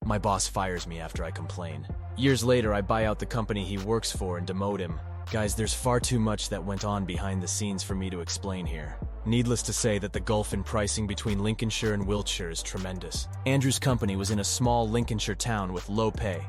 My boss fires me after I complain. Years later, I buy out the company he works for and demote him. Guys, there's far too much that went on behind the scenes for me to explain here. Needless to say that the gulf in pricing between Lincolnshire and Wiltshire is tremendous. Andrew's company was in a small Lincolnshire town with low pay,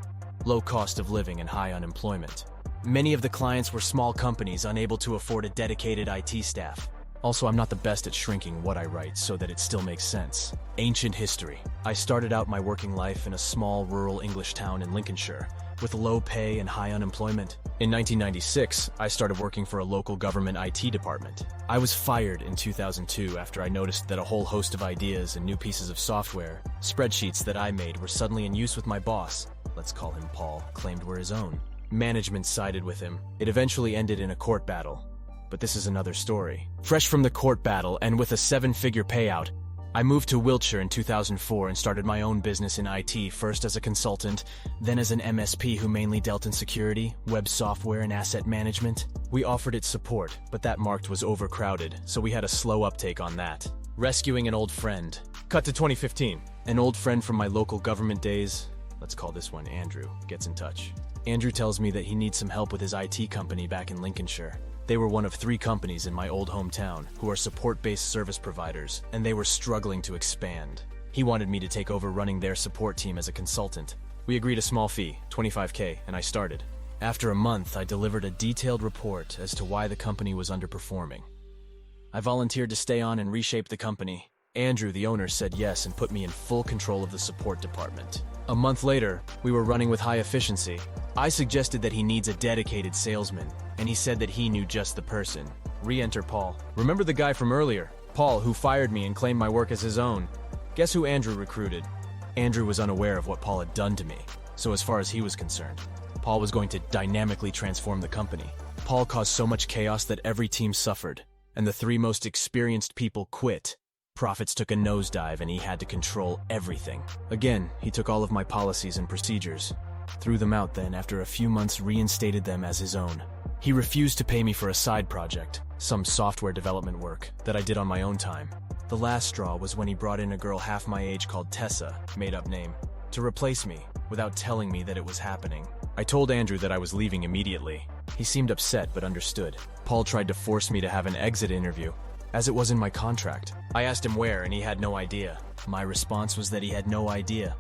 low cost of living, and high unemployment. Many of the clients were small companies unable to afford a dedicated IT staff. Also, I'm not the best at shrinking what I write so that it still makes sense. Ancient history. I started out my working life in a small rural English town in Lincolnshire, with low pay and high unemployment. In 1996, I started working for a local government IT department. I was fired in 2002 after I noticed that a whole host of ideas and new pieces of software, spreadsheets that I made, were suddenly in use with my boss, let's call him Paul, claimed were his own. Management sided with him. It eventually ended in a court battle. But this is another story. Fresh from the court battle and with a 7-figure payout, I moved to Wiltshire in 2004 and started my own business in IT, first as a consultant, then as an MSP who mainly dealt in security, web software, and asset management. We offered it support, but that market was overcrowded, so we had a slow uptake on that. Rescuing an old friend. Cut to 2015. An old friend from my local government days, let's call this one Andrew, gets in touch. Andrew tells me that he needs some help with his IT company back in Lincolnshire. They were one of 3 companies in my old hometown who are support-based service providers, and they were struggling to expand. He wanted me to take over running their support team as a consultant. We agreed a small fee, $25K, and I started. After a month, I delivered a detailed report as to why the company was underperforming. I volunteered to stay on and reshape the company. Andrew, the owner, said yes and put me in full control of the support department. A month later, we were running with high efficiency. I suggested that he needs a dedicated salesman, and he said that he knew just the person. Re-enter Paul. Remember the guy from earlier? Paul, who fired me and claimed my work as his own. Guess who Andrew recruited? Andrew was unaware of what Paul had done to me, so as far as he was concerned, Paul was going to dynamically transform the company. Paul caused so much chaos that every team suffered, and the 3 most experienced people quit. Profits took a nosedive and he had to control everything. Again, he took all of my policies and procedures, threw them out, then after a few months reinstated them as his own. He refused to pay me for a side project, some software development work that I did on my own time. The last straw was when he brought in a girl half my age called Tessa, made-up name, to replace me without telling me that it was happening. I told Andrew that I was leaving immediately. He seemed upset but understood. Paul tried to force me to have an exit interview, as it was in my contract. I asked him where, and he had no idea. My response was that he had no idea,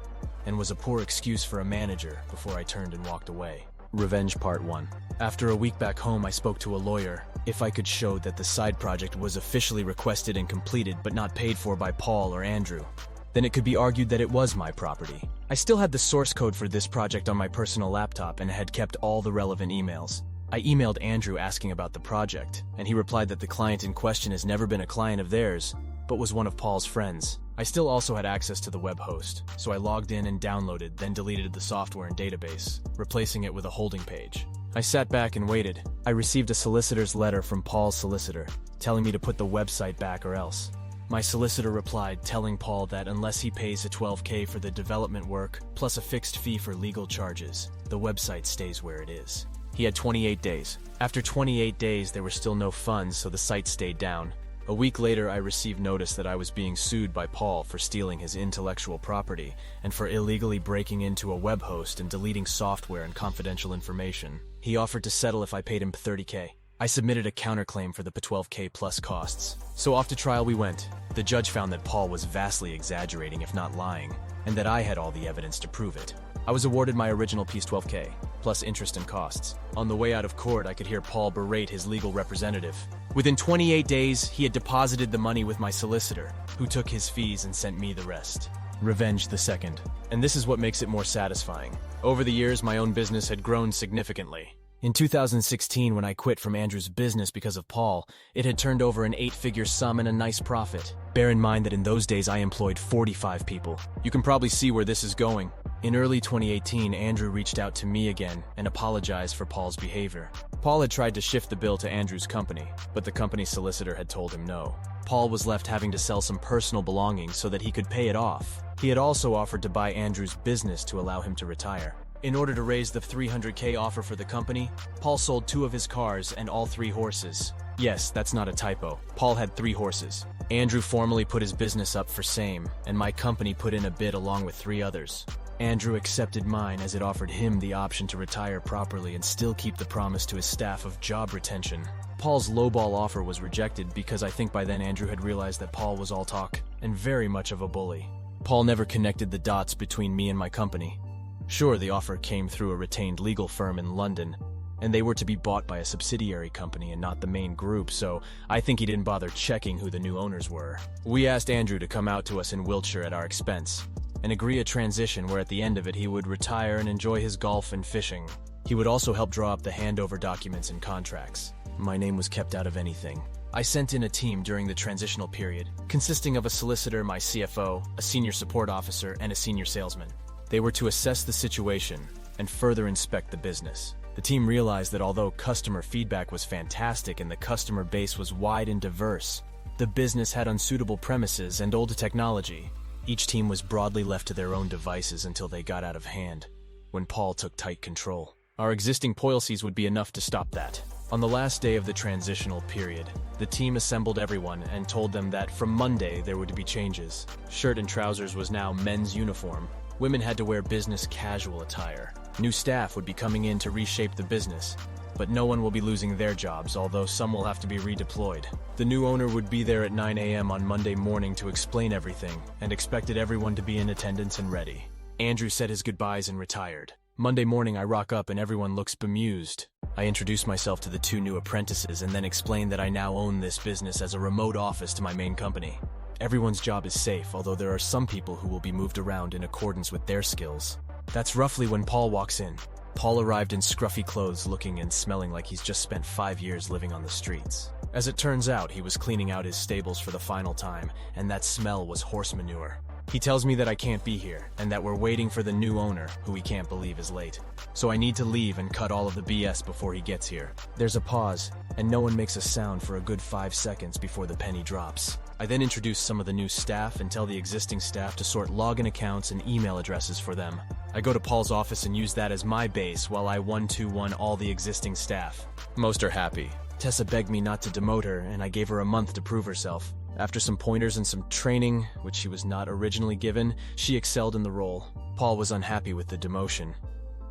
and was a poor excuse for a manager before I turned and walked away. Revenge Part 1. After a week back home, I spoke to a lawyer. If I could show that the side project was officially requested and completed but not paid for by Paul or Andrew, then it could be argued that it was my property. I still had the source code for this project on my personal laptop and had kept all the relevant emails. I emailed Andrew asking about the project, and he replied that the client in question has never been a client of theirs, but was one of Paul's friends. I still also had access to the web host, so I logged in and downloaded, then deleted the software and database, replacing it with a holding page. I sat back and waited. I received a solicitor's letter from Paul's solicitor, telling me to put the website back or else. My solicitor replied, telling Paul that unless he pays a $12K for the development work, plus a fixed fee for legal charges, the website stays where it is. He had 28 days. After 28 days, there were still no funds, so the site stayed down. A week later, I received notice that I was being sued by Paul for stealing his intellectual property and for illegally breaking into a web host and deleting software and confidential information. He offered to settle if I paid him $30K. I submitted a counterclaim for the $12K plus costs. So off to trial we went. The judge found that Paul was vastly exaggerating, if not lying, and that I had all the evidence to prove it. I was awarded my original piece $12K, plus interest and costs. On the way out of court, I could hear Paul berate his legal representative. Within 28 days, he had deposited the money with my solicitor, who took his fees and sent me the rest. Revenge the second. And this is what makes it more satisfying. Over the years, my own business had grown significantly. In 2016, when I quit from Andrew's business because of Paul, it had turned over an 8-figure sum and a nice profit. Bear in mind that in those days I employed 45 people. You can probably see where this is going. In early 2018, Andrew reached out to me again and apologized for Paul's behavior. Paul had tried to shift the bill to Andrew's company, but the company's solicitor had told him no. Paul was left having to sell some personal belongings so that he could pay it off. He had also offered to buy Andrew's business to allow him to retire. In order to raise the $300K offer for the company, Paul sold 2 of his cars and all 3 horses. Yes, that's not a typo. Paul had 3 horses. Andrew formally put his business up for same, and my company put in a bid along with 3 others. Andrew accepted mine as it offered him the option to retire properly and still keep the promise to his staff of job retention. Paul's lowball offer was rejected because I think by then Andrew had realized that Paul was all talk and very much of a bully. Paul never connected the dots between me and my company. Sure, the offer came through a retained legal firm in London, and they were to be bought by a subsidiary company and not the main group, so I think he didn't bother checking who the new owners were. We asked Andrew to come out to us in Wiltshire at our expense and agree a transition where at the end of it he would retire and enjoy his golf and fishing. He would also help draw up the handover documents and contracts. My name was kept out of anything. I sent in a team during the transitional period, consisting of a solicitor, my CFO, a senior support officer, and a senior salesman. They were to assess the situation and further inspect the business. The team realized that although customer feedback was fantastic and the customer base was wide and diverse, the business had unsuitable premises and old technology. Each team was broadly left to their own devices until they got out of hand, when Paul took tight control. Our existing policies would be enough to stop that. On the last day of the transitional period, the team assembled everyone and told them that from Monday there would be changes. Shirt and trousers was now men's uniform. Women had to wear business casual attire. New staff would be coming in to reshape the business, but no one will be losing their jobs, although some will have to be redeployed. The new owner would be there at 9 a.m. on Monday morning to explain everything and expected everyone to be in attendance and ready. Andrew said his goodbyes and retired. Monday morning I rock up and everyone looks bemused. I introduce myself to the two new apprentices and then explain that I now own this business as a remote office to my main company. Everyone's job is safe, although there are some people who will be moved around in accordance with their skills. That's roughly when Paul walks in. Paul arrived in scruffy clothes, looking and smelling like he's just spent 5 years living on the streets. As it turns out, he was cleaning out his stables for the final time, and that smell was horse manure. He tells me that I can't be here, and that we're waiting for the new owner, who he can't believe is late. So I need to leave and cut all of the BS before he gets here. There's a pause, and no one makes a sound for a good 5 seconds before the penny drops. I then introduce some of the new staff and tell the existing staff to sort login accounts and email addresses for them. I go to Paul's office and use that as my base while I 1-2-1 all the existing staff. Most are happy. Tessa begged me not to demote her, and I gave her a month to prove herself. After some pointers and some training, which she was not originally given, she excelled in the role. Paul was unhappy with the demotion,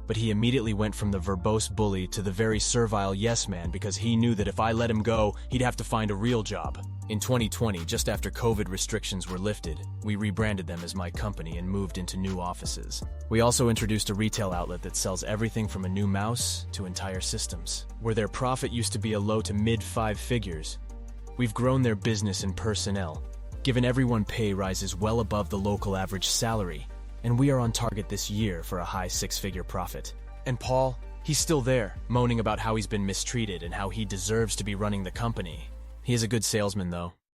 but he immediately went from the verbose bully to the very servile yes man because he knew that if I let him go, he'd have to find a real job. In 2020, just after COVID restrictions were lifted, we rebranded them as my company and moved into new offices. We also introduced a retail outlet that sells everything from a new mouse to entire systems. Where their profit used to be a low to mid 5 figures, we've grown their business and personnel, given everyone pay rises well above the local average salary, and we are on target this year for a high 6-figure profit. And Paul, he's still there, moaning about how he's been mistreated and how he deserves to be running the company. He is a good salesman, though.